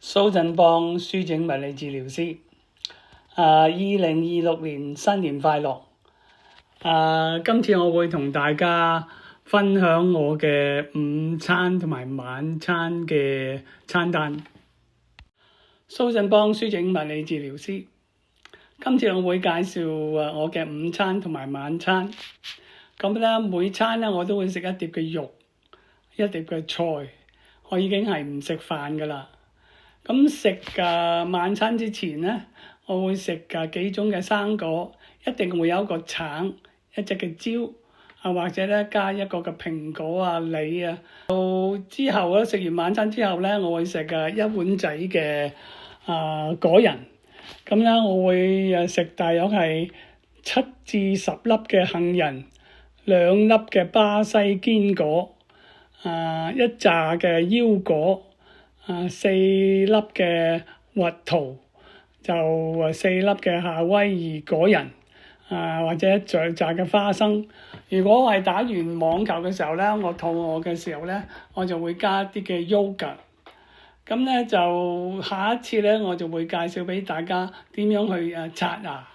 蘇振邦書整物理治療師，2026年新年快樂！今次我會同大家分享我嘅午餐同埋晚餐嘅餐單。蘇振邦書整物理治療師，今次我會介紹我嘅午餐同埋晚餐。咁咧，每餐咧我都會食一碟嘅肉，一碟嘅菜。我已經係唔食飯噶啦。咁食晚餐之前咧，我會食幾種嘅生果，一定會有一個橙，一隻嘅蕉，或者咧加一個嘅蘋果梨啊。到之後咧，食完晚餐之後咧，我會食一碗仔嘅果仁。咁咧，我會食大約係7至10粒嘅杏仁，2粒嘅巴西堅果，一紮嘅腰果。4粒嘅核桃，就4粒嘅夏威夷果仁，或者一紮嘅花生。如果我係打完網球嘅時候咧，我肚餓嘅時候咧，我就會加啲嘅 yogurt。咁咧就下一次咧，我就會介紹俾大家點樣去刷牙。